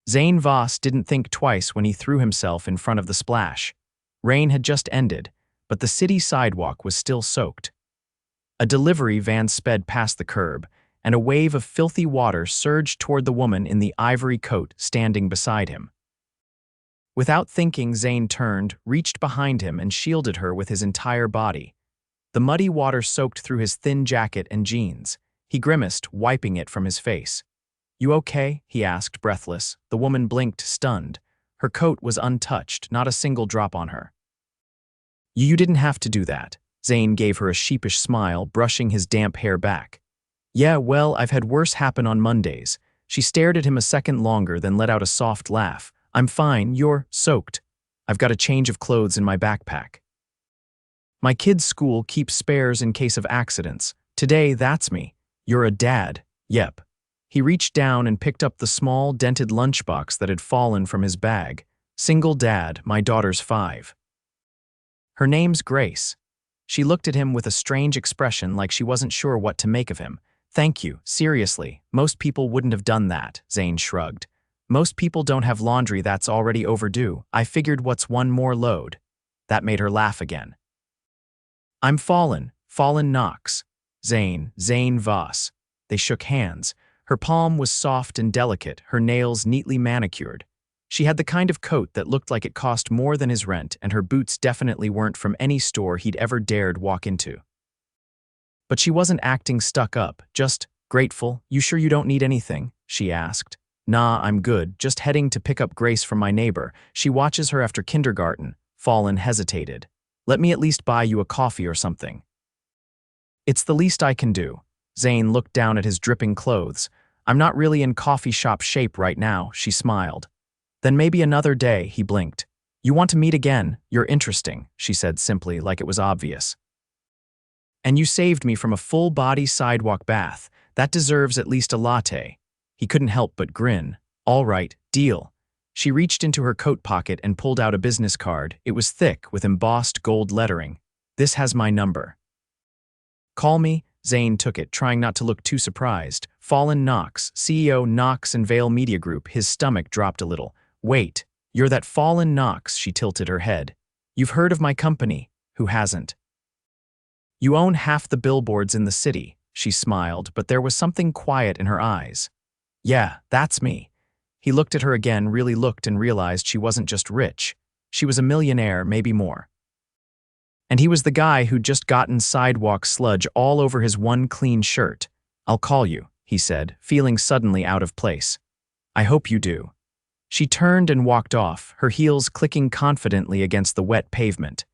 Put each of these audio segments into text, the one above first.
Zayne Voss didn't think twice when he threw himself in front of the splash. Rain had just ended, but the city sidewalk was still soaked. A delivery van sped past the curb, and a wave of filthy water surged toward the woman in the ivory coat standing beside him. Without thinking, Zayne turned, reached behind him, and shielded her with his entire body. The muddy water soaked through his thin jacket and jeans. He grimaced, wiping it from his face. "You okay?" he asked, breathless. The woman blinked, stunned. Her coat was untouched, not a single drop on her. You didn't have to do that." Zayne gave her a sheepish smile, brushing his damp hair back. "Yeah, well, I've had worse happen on Mondays." She stared at him a second longer, then let out a soft laugh. "I'm fine, you're soaked. I've got a change of clothes in my backpack. My kid's school keeps spares in case of accidents. Today, that's me. You're a dad. Yep." He reached down and picked up the small, dented lunchbox that had fallen from his bag. "Single dad, my daughter's 5. Her name's Grace." She looked at him with a strange expression, like she wasn't sure what to make of him. "Thank you, seriously. Most people wouldn't have done that," Zayne shrugged. "Most people don't have laundry that's already overdue. I figured, what's one more load?" That made her laugh again. "I'm Fallon Knox. Zayne Voss." They shook hands. Her palm was soft and delicate, her nails neatly manicured. She had the kind of coat that looked like it cost more than his rent, and her boots definitely weren't from any store he'd ever dared walk into. But she wasn't acting stuck up, just grateful. "You sure you don't need anything?" she asked. "Nah, I'm good, just heading to pick up Grace from my neighbor. She watches her after kindergarten." Fallon hesitated. "Let me at least buy you a coffee or something." "It's the least I can do." Zayne looked down at his dripping clothes. "I'm not really in coffee shop shape right now," she smiled. "Then maybe another day," he blinked. "You want to meet again? You're interesting," she said simply, like it was obvious. "And you saved me from a full-body sidewalk bath. That deserves at least a latte." He couldn't help but grin. "All right, deal." She reached into her coat pocket and pulled out a business card. It was thick, with embossed gold lettering. "This has my number. Call me." Zayne took it, trying not to look too surprised. "Fallon Knox, CEO, Knox and Vale Media Group." His stomach dropped a little. "Wait, you're that Fallon Knox?" She tilted her head. "You've heard of my company. Who hasn't? You own half the billboards in the city." She smiled, but there was something quiet in her eyes. "Yeah, that's me." He looked at her again, really looked, and realized she wasn't just rich. She was a millionaire, maybe more. And he was the guy who'd just gotten sidewalk sludge all over his one clean shirt. "I'll call you," he said, feeling suddenly out of place. "I hope you do." She turned and walked off, her heels clicking confidently against the wet pavement.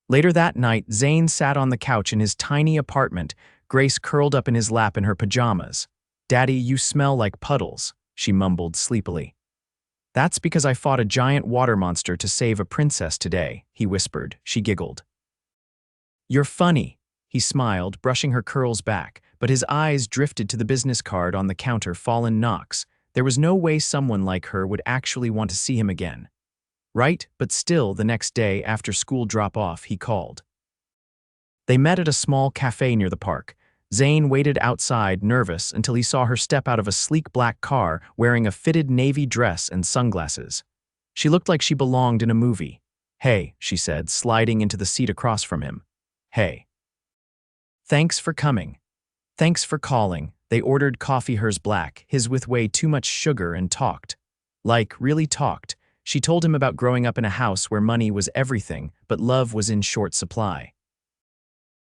Later that night, Zayne sat on the couch in his tiny apartment, Grace curled up in his lap in her pajamas. "Daddy, you smell like puddles," she mumbled sleepily. "That's because I fought a giant water monster to save a princess today," he whispered. She giggled. "You're funny." He smiled, brushing her curls back, but his eyes drifted to the business card on the counter. "Fallon Knox." There was no way someone like her would actually want to see him again. Right? But still, the next day, after school drop-off, he called. They met at a small cafe near the park. Zayne waited outside, nervous, until he saw her step out of a sleek black car wearing a fitted navy dress and sunglasses. She looked like she belonged in a movie. "Hey," she said, sliding into the seat across from him. "Hey. Thanks for coming." "Thanks for calling." They ordered coffee, hers black, his with way too much sugar, and talked. Really talked. She told him about growing up in a house where money was everything, but love was in short supply.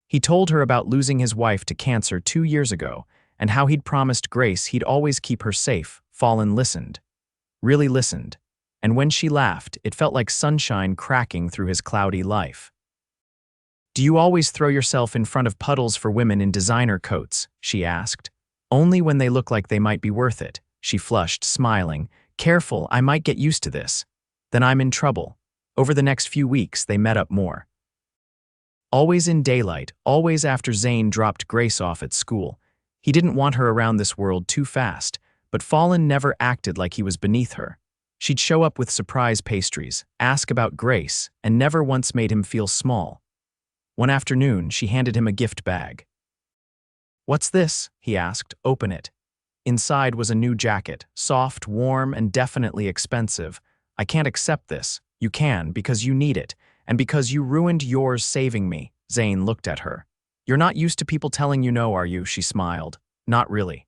He told her about losing his wife to cancer 2 years ago, and how he'd promised Grace he'd always keep her safe. Fallon listened. Really listened. And when she laughed, it felt like sunshine cracking through his cloudy life. "Do you always throw yourself in front of puddles for women in designer coats?" she asked. "Only when they look like they might be worth it." She flushed, smiling. "Careful, I might get used to this. Then I'm in trouble." Over the next few weeks, they met up more. Always in daylight, always after Zayne dropped Grace off at school. He didn't want her around this world too fast, but Fallon never acted like he was beneath her. She'd show up with surprise pastries, ask about Grace, and never once made him feel small. One afternoon, she handed him a gift bag. "What's this?" he asked. "Open it." Inside was a new jacket, soft, warm, and definitely expensive. I can't accept this. You can, because you need it, and because you ruined yours saving me. Zayne looked at her. You're not used to people telling you no, are you? She smiled. Not really.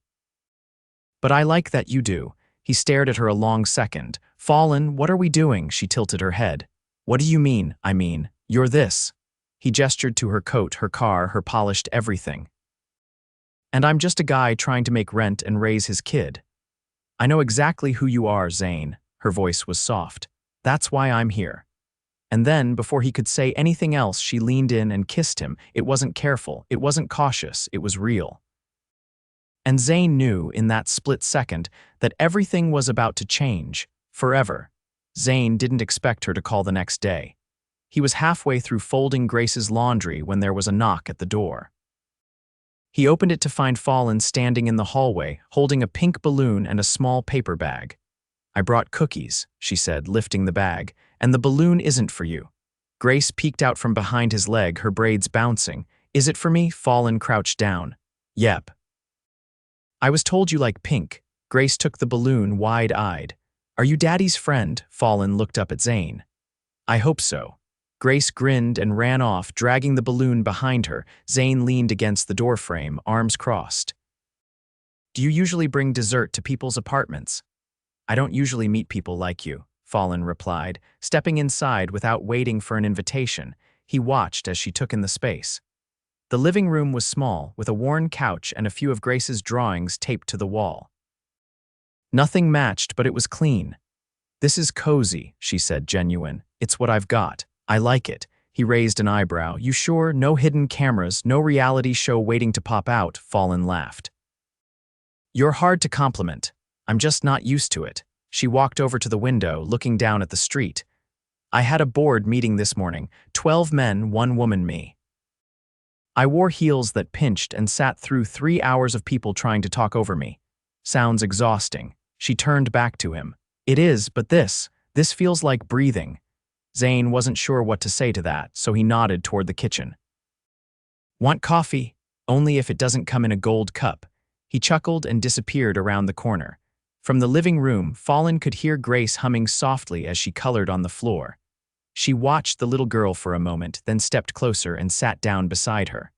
But I like that you do. He stared at her a long second. Fallon, what are we doing? She tilted her head. What do you mean? I mean, you're this. He gestured to her coat, her car, her polished everything. And I'm just a guy trying to make rent and raise his kid. I know exactly who you are, Zayne. Her voice was soft. That's why I'm here. And then, before he could say anything else, she leaned in and kissed him. It wasn't careful, it wasn't cautious, it was real. And Zayne knew, in that split second, that everything was about to change, forever. Zayne didn't expect her to call the next day. He was halfway through folding Grace's laundry when there was a knock at the door. He opened it to find Fallon standing in the hallway, holding a pink balloon and a small paper bag. I brought cookies, she said, lifting the bag, and the balloon isn't for you. Grace peeked out from behind his leg, her braids bouncing. Is it for me? Fallon crouched down. Yep. I was told you like pink. Grace took the balloon wide-eyed. Are you Daddy's friend? Fallon looked up at Zayne. I hope so. Grace grinned and ran off, dragging the balloon behind her. Zayne leaned against the doorframe, arms crossed. Do you usually bring dessert to people's apartments? I don't usually meet people like you, Fallon replied, stepping inside without waiting for an invitation. He watched as she took in the space. The living room was small, with a worn couch and a few of Grace's drawings taped to the wall. Nothing matched, but it was clean. This is cozy, she said, genuine. It's what I've got. I like it. He raised an eyebrow. You sure? No hidden cameras, no reality show waiting to pop out, Fallon laughed. You're hard to compliment. I'm just not used to it. She walked over to the window, looking down at the street. I had a board meeting this morning. 12 men, 1 woman, me. I wore heels that pinched and sat through 3 hours of people trying to talk over me. Sounds exhausting. She turned back to him. It is, but this feels like breathing. Zayne wasn't sure what to say to that, so he nodded toward the kitchen. Want coffee? Only if it doesn't come in a gold cup. He chuckled and disappeared around the corner. From the living room, Fallon could hear Grace humming softly as she colored on the floor. She watched the little girl for a moment, then stepped closer and sat down beside her.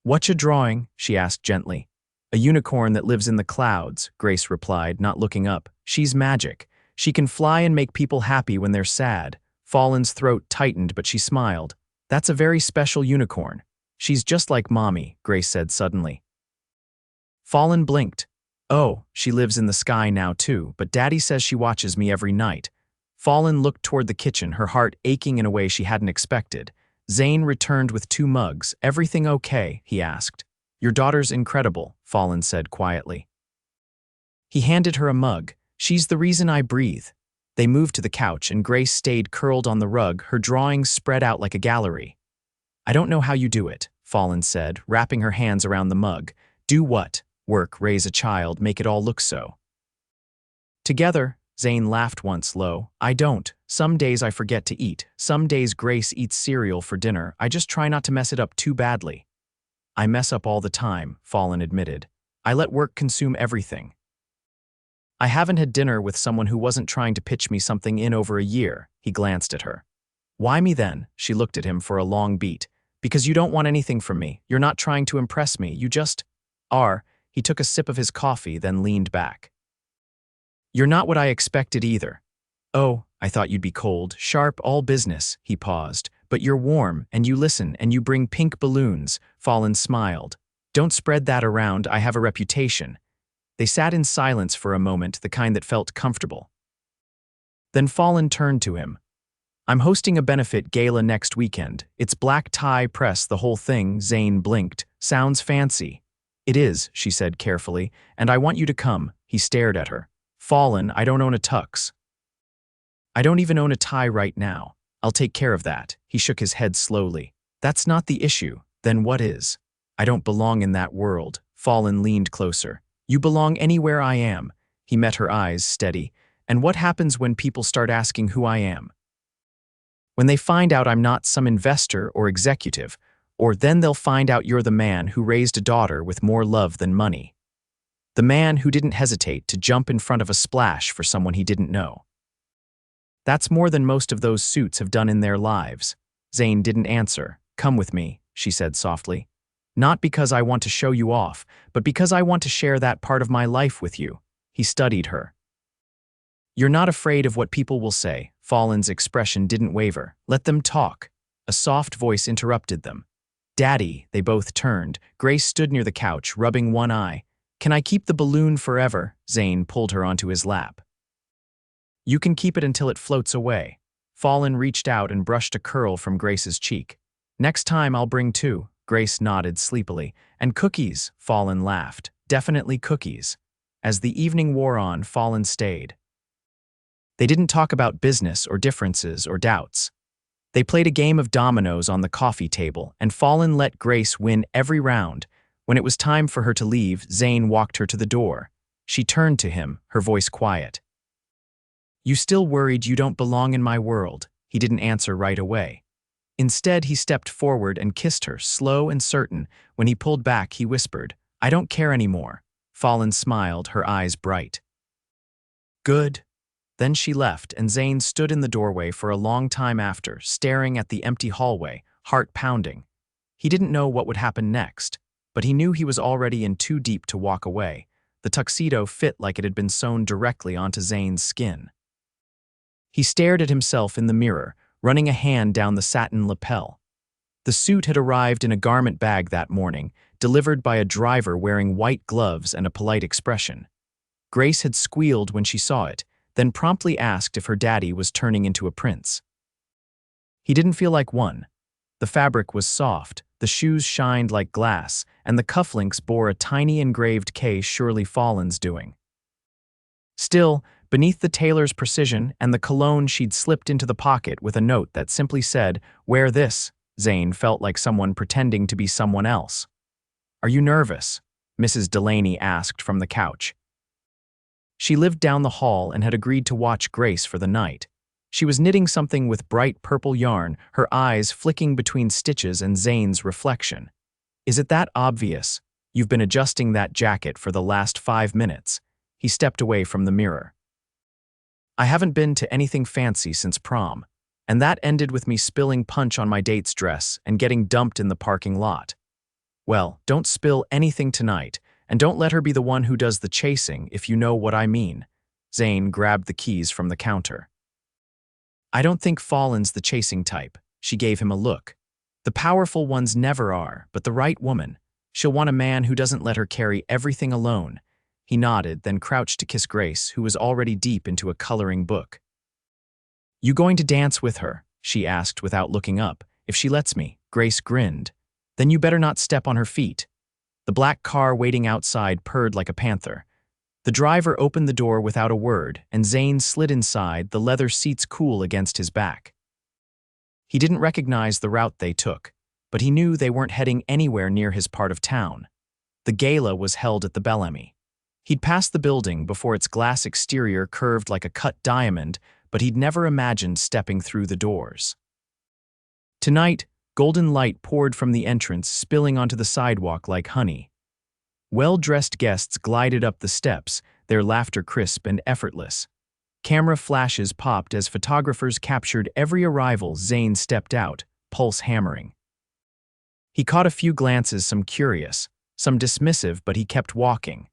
Whatcha drawing? She asked gently. A unicorn that lives in the clouds, Grace replied, not looking up. She's magic. She can fly and make people happy when they're sad. Fallon's throat tightened, but she smiled. That's a very special unicorn. She's just like Mommy, Grace said suddenly. Fallon blinked. Oh, she lives in the sky now too, but Daddy says she watches me every night. Fallon looked toward the kitchen, her heart aching in a way she hadn't expected. Zayne returned with 2 mugs. Everything okay? He asked. Your daughter's incredible, Fallon said quietly. He handed her a mug. She's the reason I breathe. They moved to the couch and Grace stayed curled on the rug, her drawings spread out like a gallery. I don't know how you do it, Fallon said, wrapping her hands around the mug. Do what? Work, raise a child, make it all look so. Together, Zayne laughed once low. I don't. Some days I forget to eat. Some days Grace eats cereal for dinner. I just try not to mess it up too badly. I mess up all the time, Fallon admitted. I let work consume everything. I haven't had dinner with someone who wasn't trying to pitch me something in over a year. He glanced at her. Why me then? She looked at him for a long beat. Because you don't want anything from me. You're not trying to impress me. You just are. He took a sip of his coffee, then leaned back. You're not what I expected either. Oh, I thought you'd be cold, sharp, all business, he paused. But you're warm, and you listen, and you bring pink balloons. Fallon smiled. Don't spread that around, I have a reputation. They sat in silence for a moment, the kind that felt comfortable. Then Fallon turned to him. I'm hosting a benefit gala next weekend. It's black tie press, the whole thing. Zayne blinked. Sounds fancy. It is, she said carefully, and I want you to come. He stared at her. Fallon, I don't own a tux. I don't even own a tie right now. I'll take care of that. He shook his head slowly. That's not the issue. Then what is? I don't belong in that world. Fallon leaned closer. You belong anywhere I am. He met her eyes, steady. And what happens when people start asking who I am? When they find out I'm not some investor or executive, or then they'll find out you're the man who raised a daughter with more love than money. The man who didn't hesitate to jump in front of a splash for someone he didn't know. That's more than most of those suits have done in their lives. Zayne didn't answer. Come with me, she said softly. Not because I want to show you off, but because I want to share that part of my life with you. He studied her. You're not afraid of what people will say. Fallon's expression didn't waver. Let them talk. A soft voice interrupted them. Daddy, they both turned. Grace stood near the couch, rubbing one eye. Can I keep the balloon forever? Zayne pulled her onto his lap. You can keep it until it floats away. Fallon reached out and brushed a curl from Grace's cheek. Next time I'll bring two. Grace nodded sleepily. And cookies, Fallon laughed. Definitely cookies. As the evening wore on, Fallon stayed. They didn't talk about business or differences or doubts. They played a game of dominoes on the coffee table, and Fallon let Grace win every round. When it was time for her to leave, Zayne walked her to the door. She turned to him, her voice quiet. You still worried you don't belong in my world? He didn't answer right away. Instead, he stepped forward and kissed her, slow and certain. When he pulled back, he whispered, I don't care anymore. Fallon smiled, her eyes bright. Good. Then she left, and Zayne stood in the doorway for a long time after, staring at the empty hallway, heart pounding. He didn't know what would happen next, but he knew he was already in too deep to walk away. The tuxedo fit like it had been sewn directly onto Zayne's skin. He stared at himself in the mirror, running a hand down the satin lapel. The suit had arrived in a garment bag that morning, delivered by a driver wearing white gloves and a polite expression. Grace had squealed when she saw it, then promptly asked if her daddy was turning into a prince. He didn't feel like one. The fabric was soft, the shoes shined like glass, and the cufflinks bore a tiny engraved K, surely Fallon's doing. Still, beneath the tailor's precision and the cologne she'd slipped into the pocket with a note that simply said, wear this, Zayne felt like someone pretending to be someone else. Are you nervous? Mrs. Delaney asked from the couch. She lived down the hall and had agreed to watch Grace for the night. She was knitting something with bright purple yarn, her eyes flicking between stitches and Zayne's reflection. Is it that obvious? You've been adjusting that jacket for the last 5 minutes. He stepped away from the mirror. I haven't been to anything fancy since prom, and that ended with me spilling punch on my date's dress and getting dumped in the parking lot. Well, don't spill anything tonight, and don't let her be the one who does the chasing, if you know what I mean. Zayne grabbed the keys from the counter. I don't think Fallon's the chasing type. She gave him a look. The powerful ones never are, but the right woman. She'll want a man who doesn't let her carry everything alone. He nodded, then crouched to kiss Grace, who was already deep into a coloring book. You going to dance with her? She asked without looking up. If she lets me. Grace grinned. Then you better not step on her feet. The black car waiting outside purred like a panther. The driver opened the door without a word, and Zayne slid inside, the leather seats cool against his back. He didn't recognize the route they took, but he knew they weren't heading anywhere near his part of town. The gala was held at the Bellamy. He'd passed the building before its glass exterior curved like a cut diamond, but he'd never imagined stepping through the doors. Tonight, golden light poured from the entrance, spilling onto the sidewalk like honey. Well-dressed guests glided up the steps, their laughter crisp and effortless. Camera flashes popped as photographers captured every arrival. Zayne stepped out, pulse hammering. He caught a few glances, some curious, some dismissive, but he kept walking.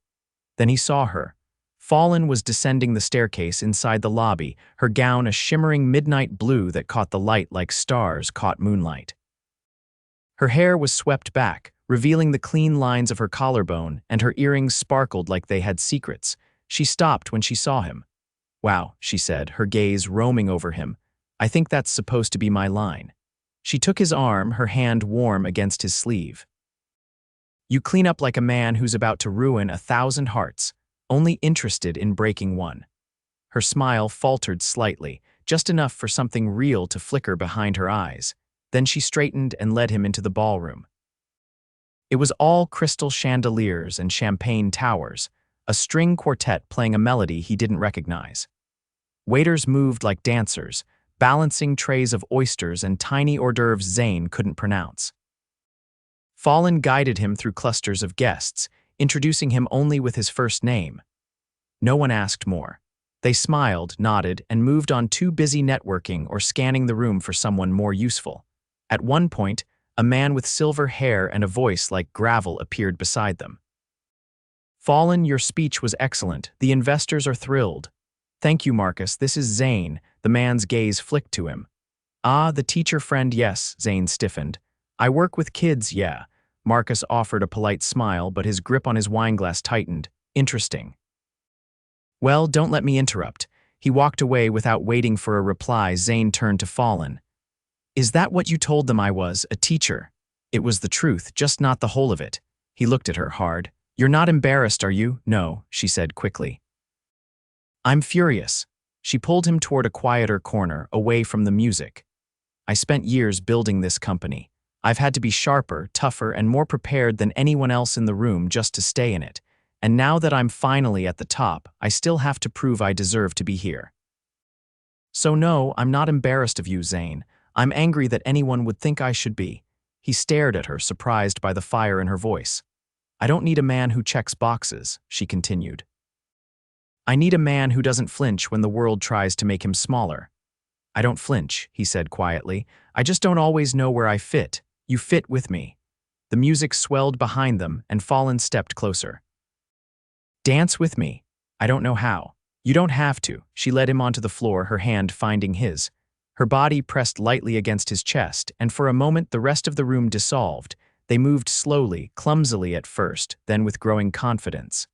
Then he saw her. Fallon was descending the staircase inside the lobby, her gown a shimmering midnight blue that caught the light like stars caught moonlight. Her hair was swept back, revealing the clean lines of her collarbone, and her earrings sparkled like they had secrets. She stopped when she saw him. Wow, she said, her gaze roaming over him. I think that's supposed to be my line. She took his arm, her hand warm against his sleeve. You clean up like a man who's about to ruin 1,000 hearts, only interested in breaking one. Her smile faltered slightly, just enough for something real to flicker behind her eyes. Then she straightened and led him into the ballroom. It was all crystal chandeliers and champagne towers, a string quartet playing a melody he didn't recognize. Waiters moved like dancers, balancing trays of oysters and tiny hors d'oeuvres Zayne couldn't pronounce. Fallon guided him through clusters of guests, introducing him only with his first name. No one asked more. They smiled, nodded, and moved on, too busy networking or scanning the room for someone more useful. At one point, a man with silver hair and a voice like gravel appeared beside them. "Fallon, your speech was excellent. The investors are thrilled." "Thank you, Marcus. This is Zayne." The man's gaze flicked to him. "Ah, the teacher friend, yes," Zayne stiffened. "I work with kids, yeah." Marcus offered a polite smile, but his grip on his wineglass tightened. "Interesting." "Well, don't let me interrupt." He walked away without waiting for a reply. Zayne turned to Fallon. "Is that what you told them I was, a teacher?" "It was the truth, just not the whole of it." He looked at her hard. "You're not embarrassed, are you?" "No," she said quickly. "I'm furious." She pulled him toward a quieter corner, away from the music. "I spent years building this company. I've had to be sharper, tougher, and more prepared than anyone else in the room just to stay in it. And now that I'm finally at the top, I still have to prove I deserve to be here. So no, I'm not embarrassed of you, Zayne. I'm angry that anyone would think I should be." He stared at her, surprised by the fire in her voice. "I don't need a man who checks boxes," she continued. "I need a man who doesn't flinch when the world tries to make him smaller." "I don't flinch," he said quietly. "I just don't always know where I fit. You fit with me." The music swelled behind them, and Fallon stepped closer. "Dance with me." "I don't know how." "You don't have to." She led him onto the floor, her hand finding his. Her body pressed lightly against his chest, and for a moment the rest of the room dissolved. They moved slowly, clumsily at first, then with growing confidence.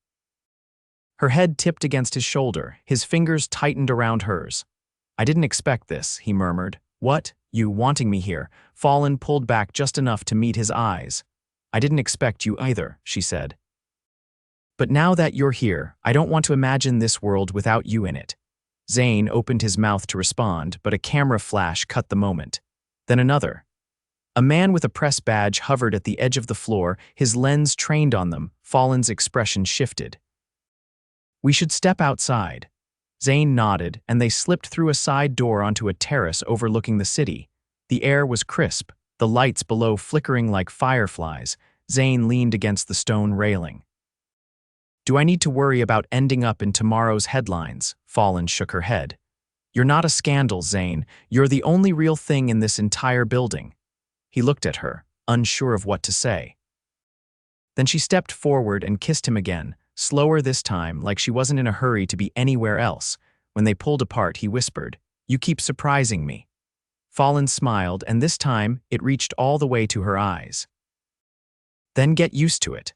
Her head tipped against his shoulder, his fingers tightened around hers. "I didn't expect this," he murmured. "What? You wanting me here?" Fallon pulled back just enough to meet his eyes. "I didn't expect you either," she said. "But now that you're here, I don't want to imagine this world without you in it." Zayne opened his mouth to respond, but a camera flash cut the moment. Then another. A man with a press badge hovered at the edge of the floor, his lens trained on them. Fallon's expression shifted. "We should step outside." Zayne nodded, and they slipped through a side door onto a terrace overlooking the city. The air was crisp, the lights below flickering like fireflies. Zayne leaned against the stone railing. "Do I need to worry about ending up in tomorrow's headlines?" Fallon shook her head. "You're not a scandal, Zayne. You're the only real thing in this entire building." He looked at her, unsure of what to say. Then she stepped forward and kissed him again, slower this time, like she wasn't in a hurry to be anywhere else. When they pulled apart, he whispered, "You keep surprising me." Fallon smiled, and this time it reached all the way to her eyes. "Then get used to it."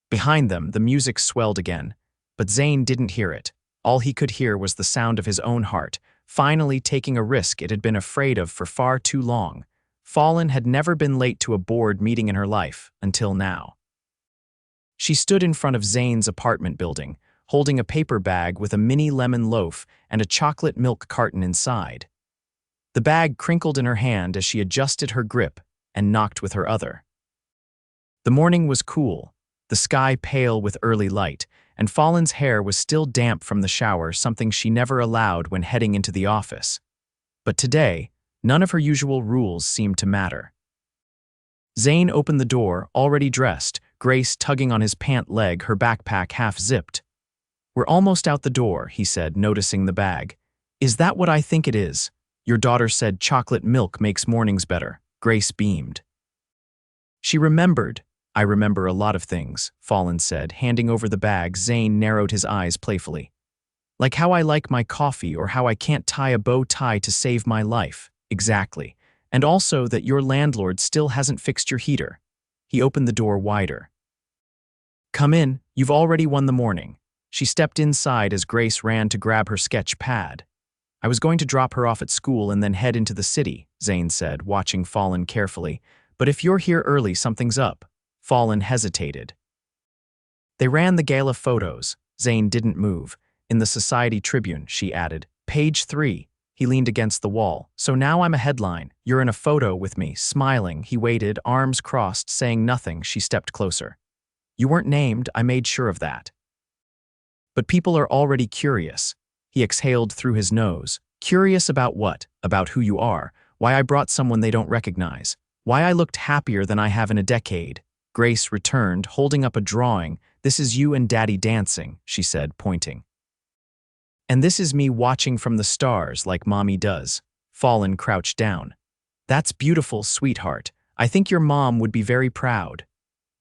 Behind them, the music swelled again, but Zayne didn't hear it. All he could hear was the sound of his own heart, finally taking a risk it had been afraid of for far too long. Fallon had never been late to a board meeting in her life, until now. She stood in front of Zayne's apartment building, holding a paper bag with a mini lemon loaf and a chocolate milk carton inside. The bag crinkled in her hand as she adjusted her grip and knocked with her other. The morning was cool, the sky pale with early light, and Fallon's hair was still damp from the shower, something she never allowed when heading into the office. But today, none of her usual rules seemed to matter. Zayne opened the door, already dressed, Grace tugging on his pant leg, her backpack half-zipped. "We're almost out the door," he said, noticing the bag. "Is that what I think it is? Your daughter said chocolate milk makes mornings better." Grace beamed. She remembered. "I remember a lot of things," Fallon said, handing over the bag. Zayne narrowed his eyes playfully. "Like how I like my coffee or how I can't tie a bow tie to save my life." "Exactly. And also that your landlord still hasn't fixed your heater." He opened the door wider. "Come in, you've already won the morning." She stepped inside as Grace ran to grab her sketch pad. "I was going to drop her off at school and then head into the city," Zayne said, watching Fallon carefully. "But if you're here early, something's up." Fallon hesitated. They ran the gala photos. Zayne didn't move. "In the Society Tribune," she added. "Page 3. He leaned against the wall. "So now I'm a headline. You're in a photo with me." Smiling, he waited, arms crossed, saying nothing. She stepped closer. "You weren't named, I made sure of that." "But people are already curious." He exhaled through his nose. "Curious about what? About who you are. Why I brought someone they don't recognize. Why I looked happier than I have in a decade." Grace returned, holding up a drawing "This is you and Daddy dancing," she said, pointing. "And this is me watching from the stars like Mommy does." Fallon crouched down. "That's beautiful, sweetheart. I think your mom would be very proud."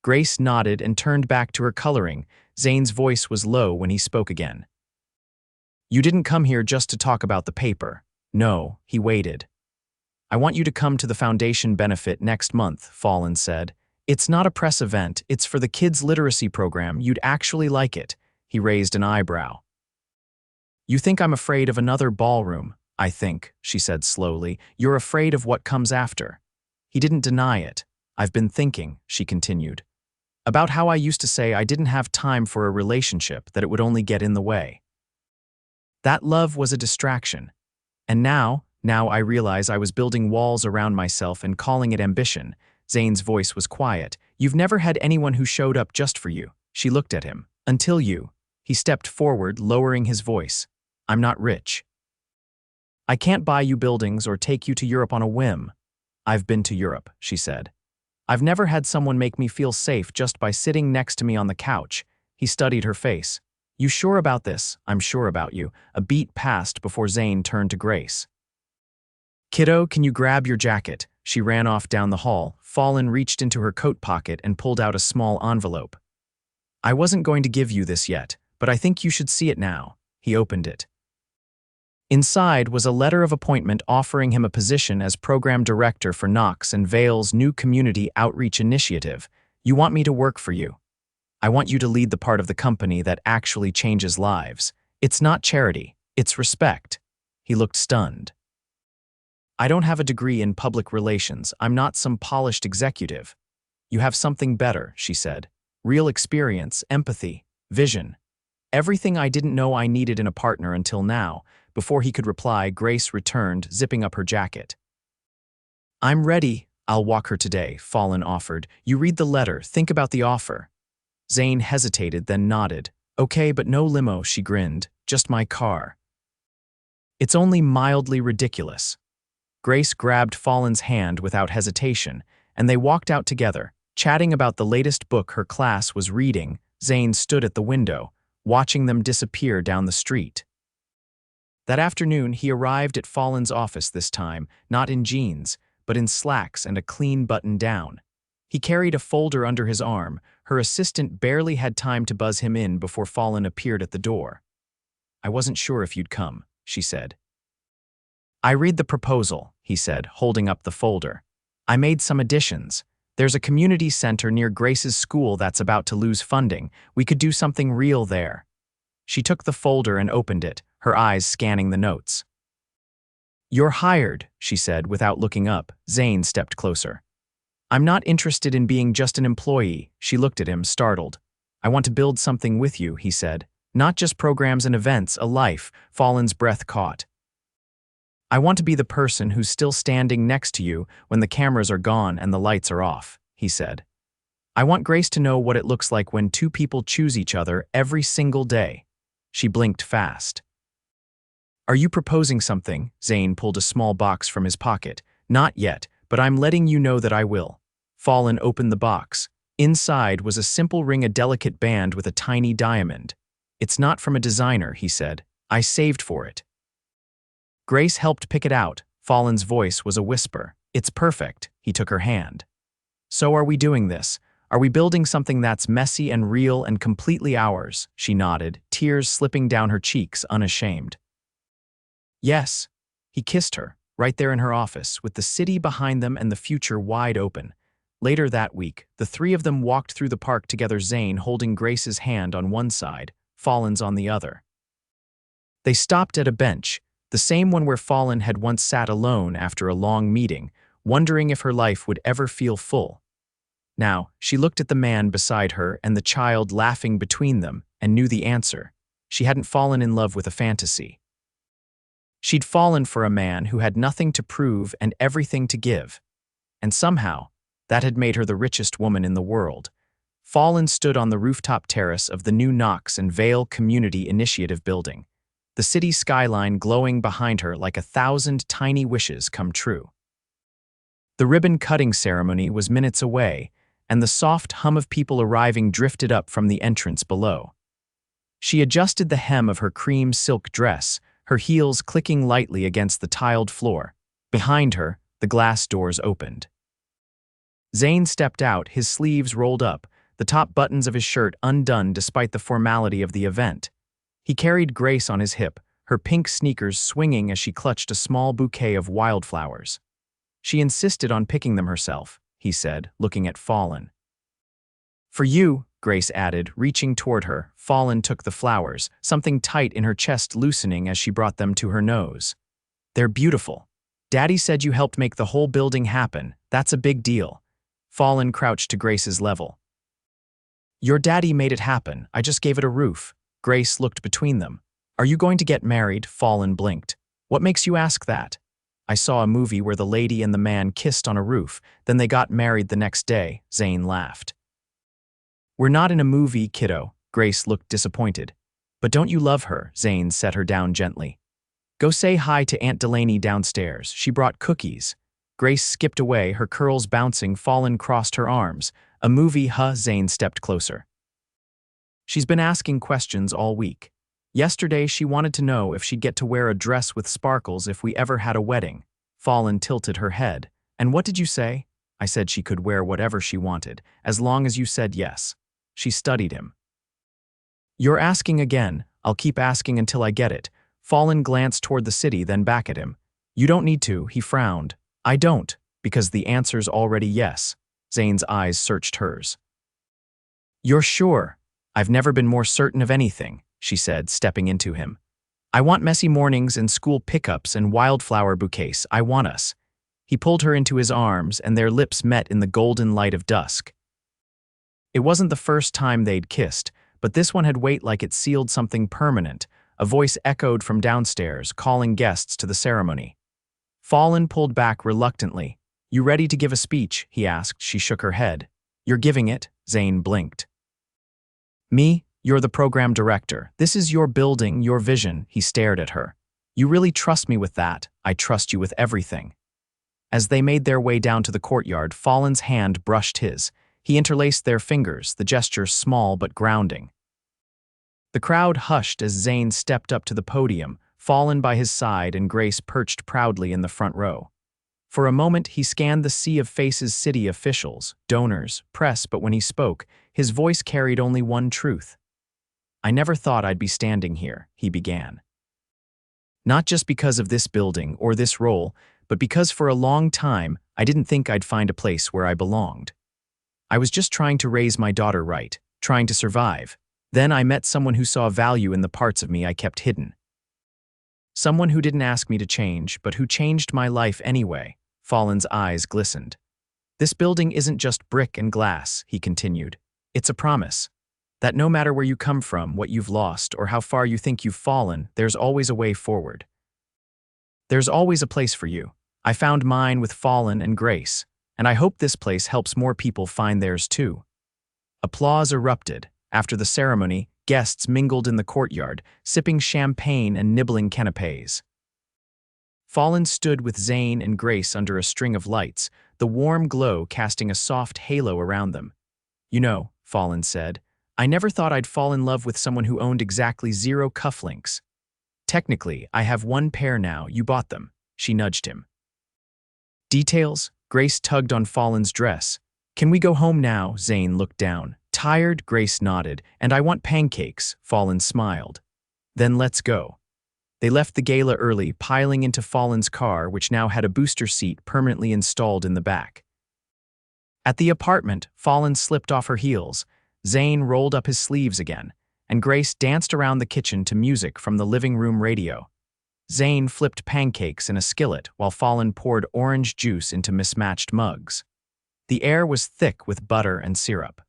Grace nodded and turned back to her coloring. Zayne's voice was low when he spoke again. "You didn't come here just to talk about the paper." No, he waited. "I want you to come to the foundation benefit next month," Fallon said. "It's not a press event, it's for the kids' literacy program. You'd actually like it." He raised an eyebrow. "You think I'm afraid of another ballroom, I think," she said slowly. "You're afraid of what comes after." He didn't deny it. "I've been thinking," she continued, "about how I used to say I didn't have time for a relationship, that it would only get in the way. That love was a distraction. And now I realize I was building walls around myself and calling it ambition." Zayne's voice was quiet. "You've never had anyone who showed up just for you." She looked at him. "Until you." He stepped forward, lowering his voice. "I'm not rich. I can't buy you buildings or take you to Europe on a whim." "I've been to Europe," she said. "I've never had someone make me feel safe just by sitting next to me on the couch." He studied her face. "You sure about this?" "I'm sure about you." A beat passed before Zayne turned to Grace. "Kiddo, can you grab your jacket?" She ran off down the hall. Fallon reached into her coat pocket and pulled out a small envelope. "I wasn't going to give you this yet, but I think you should see it now." He opened it. Inside was a letter of appointment offering him a position as program director for Knox and Vale's new community outreach initiative. "You want me to work for you. I want you to lead the part of the company that actually changes lives. It's not charity, it's respect." He looked stunned. "I don't have a degree in public relations. I'm not some polished executive." "You have something better," she said. "Real experience, empathy, vision. Everything I didn't know I needed in a partner until now." Before he could reply, Grace returned, zipping up her jacket. "I'm ready. I'll walk her today," Fallon offered. "You read the letter, think about the offer." Zayne hesitated, then nodded. "Okay, but no limo," she grinned. "Just my car." "It's only mildly ridiculous." Grace grabbed Fallon's hand without hesitation, and they walked out together, chatting about the latest book her class was reading. Zayne stood at the window, watching them disappear down the street. That afternoon, he arrived at Fallon's office this time, not in jeans, but in slacks and a clean button-down. He carried a folder under his arm. Her assistant barely had time to buzz him in before Fallon appeared at the door. "I wasn't sure if you'd come," she said. "I read the proposal," he said, holding up the folder. "I made some additions. There's a community center near Grace's school that's about to lose funding. We could do something real there." She took the folder and opened it, her eyes scanning the notes. "You're hired," she said without looking up. Zayne stepped closer. "I'm not interested in being just an employee." She looked at him, startled. "I want to build something with you," he said. "Not just programs and events, a life." Fallon's breath caught. "I want to be the person who's still standing next to you when the cameras are gone and the lights are off," he said. "I want Grace to know what it looks like when two people choose each other every single day." She blinked fast. "Are you proposing something?" Zayne pulled a small box from his pocket. "Not yet, but I'm letting you know that I will." Fallon opened the box. Inside was a simple ring, a delicate band with a tiny diamond. "It's not from a designer," he said. "I saved for it." Grace helped pick it out. Fallon's voice was a whisper. "It's perfect." He took her hand. "So are we doing this? Are we building something that's messy and real and completely ours?" She nodded, tears slipping down her cheeks, unashamed. "Yes." He kissed her, right there in her office, with the city behind them and the future wide open. Later that week, the three of them walked through the park together, Zayne holding Grace's hand on one side, Fallon's on the other. They stopped at a bench, the same one where Fallon had once sat alone after a long meeting, wondering if her life would ever feel full. Now, she looked at the man beside her and the child laughing between them and knew the answer. She hadn't fallen in love with a fantasy. She'd fallen for a man who had nothing to prove and everything to give. And somehow, that had made her the richest woman in the world. Fallon stood on the rooftop terrace of the new Knox and Vale Community Initiative building, the city skyline glowing behind her like 1,000 tiny wishes come true. The ribbon-cutting ceremony was minutes away, and the soft hum of people arriving drifted up from the entrance below. She adjusted the hem of her cream silk dress, her heels clicking lightly against the tiled floor. Behind her, the glass doors opened. Zayne stepped out, his sleeves rolled up, the top buttons of his shirt undone despite the formality of the event. He carried Grace on his hip, her pink sneakers swinging as she clutched a small bouquet of wildflowers. She insisted on picking them herself, he said, looking at Fallon. "For you," Grace added, reaching toward her. Fallon took the flowers, something tight in her chest loosening as she brought them to her nose. "They're beautiful. Daddy said you helped make the whole building happen. That's a big deal." Fallon crouched to Grace's level. "Your daddy made it happen. I just gave it a roof." Grace looked between them. "Are you going to get married?" Fallon blinked. "What makes you ask that?" "I saw a movie where the lady and the man kissed on a roof, then they got married the next day," Zayne laughed. "We're not in a movie, kiddo." Grace looked disappointed. "But don't you love her?" Zayne set her down gently. "Go say hi to Aunt Delaney downstairs. She brought cookies." Grace skipped away, her curls bouncing. Fallon crossed her arms. "A movie, huh?" Zayne stepped closer. "She's been asking questions all week. Yesterday she wanted to know if she'd get to wear a dress with sparkles if we ever had a wedding." Fallon tilted her head. "And what did you say?" "I said she could wear whatever she wanted, as long as you said yes." She studied him. "You're asking again. I'll keep asking until I get it." Fallon glanced toward the city, then back at him. "You don't need to," he frowned. "I don't, because the answer's already yes." Zayne's eyes searched hers. "You're sure?" "I've never been more certain of anything," she said, stepping into him. "I want messy mornings and school pickups and wildflower bouquets. I want us." He pulled her into his arms, and their lips met in the golden light of dusk. It wasn't the first time they'd kissed, but this one had weight like it sealed something permanent. A voice echoed from downstairs, calling guests to the ceremony. Fallon pulled back reluctantly. "You ready to give a speech?" he asked. She shook her head. "You're giving it?" Zayne blinked. "Me? You're the program director. This is your building, your vision." He stared at her. "You really trust me with that?" "I trust you with everything." As they made their way down to the courtyard, Fallon's hand brushed his. He interlaced their fingers, the gesture small but grounding. The crowd hushed as Zayne stepped up to the podium, Fallon by his side and Grace perched proudly in the front row. For a moment, he scanned the sea of faces, city officials, donors, press, but when he spoke, his voice carried only one truth. "I never thought I'd be standing here," he began. "Not just because of this building or this role, but because for a long time, I didn't think I'd find a place where I belonged. I was just trying to raise my daughter right, trying to survive. Then I met someone who saw value in the parts of me I kept hidden. Someone who didn't ask me to change, but who changed my life anyway." Fallon's eyes glistened. "This building isn't just brick and glass," he continued. "It's a promise. That no matter where you come from, what you've lost, or how far you think you've fallen, there's always a way forward. There's always a place for you. I found mine with Fallon and Grace, and I hope this place helps more people find theirs too." Applause erupted. After the ceremony, guests mingled in the courtyard, sipping champagne and nibbling canapés. Fallon stood with Zayne and Grace under a string of lights, the warm glow casting a soft halo around them. "You know," Fallon said, "I never thought I'd fall in love with someone who owned exactly 0 cufflinks. Technically, I have 1 pair now. You bought them." She nudged him. "Details?" Grace tugged on Fallon's dress. "Can we go home now?" Zayne looked down. "Tired?" Grace nodded. "And I want pancakes." Fallon smiled. "Then let's go." They left the gala early, piling into Fallon's car, which now had a booster seat permanently installed in the back. At the apartment, Fallon slipped off her heels. Zayne rolled up his sleeves again, and Grace danced around the kitchen to music from the living room radio. Zayne flipped pancakes in a skillet while Fallon poured orange juice into mismatched mugs. The air was thick with butter and syrup.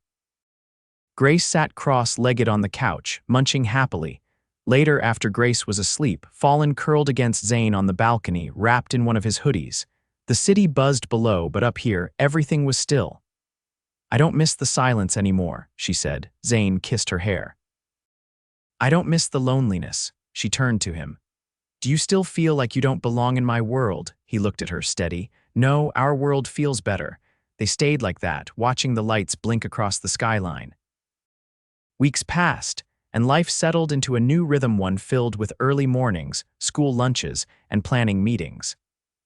Grace sat cross-legged on the couch, munching happily. Later, after Grace was asleep, Fallon curled against Zayne on the balcony, wrapped in one of his hoodies. The city buzzed below, but up here, everything was still. "I don't miss the silence anymore," she said. Zayne kissed her hair. "I don't miss the loneliness." She turned to him. "Do you still feel like you don't belong in my world?" He looked at her, steady. "No, our world feels better. They stayed like that, watching the lights blink across the skyline. Weeks passed, and life settled into a new rhythm, one filled with early mornings, school lunches, and planning meetings.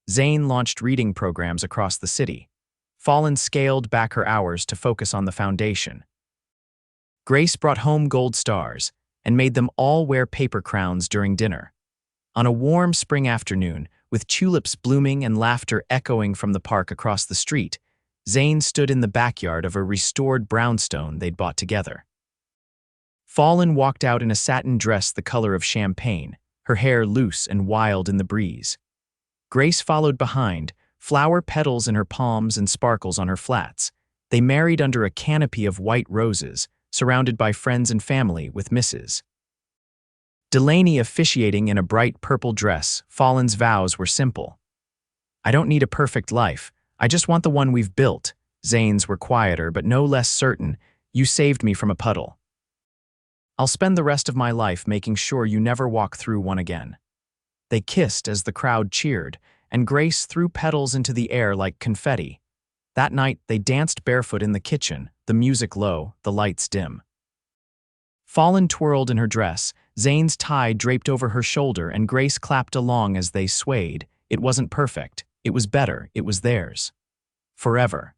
Zayne launched reading programs across the city. Fallon scaled back her hours to focus on the foundation. Grace brought home gold stars and made them all wear paper crowns during dinner. On a warm spring afternoon, with tulips blooming and laughter echoing from the park across the street, Zayne stood in the backyard of a restored brownstone they'd bought together. Fallon walked out in a satin dress the color of champagne, her hair loose and wild in the breeze. Grace followed behind, flower petals in her palms and sparkles on her flats. They married under a canopy of white roses, surrounded by friends and family with Mrs. Delaney officiating in a bright purple dress. Fallon's vows were simple. "I don't need a perfect life. I just want the one we've built." Zayne's were quieter but no less certain. "You saved me from a puddle. I'll spend the rest of my life making sure you never walk through one again." They kissed as the crowd cheered, and Grace threw petals into the air like confetti. That night, they danced barefoot in the kitchen, the music low, the lights dim. Fallon twirled in her dress, Zayne's tie draped over her shoulder, and Grace clapped along as they swayed. It wasn't perfect. It was better. It was theirs. Forever.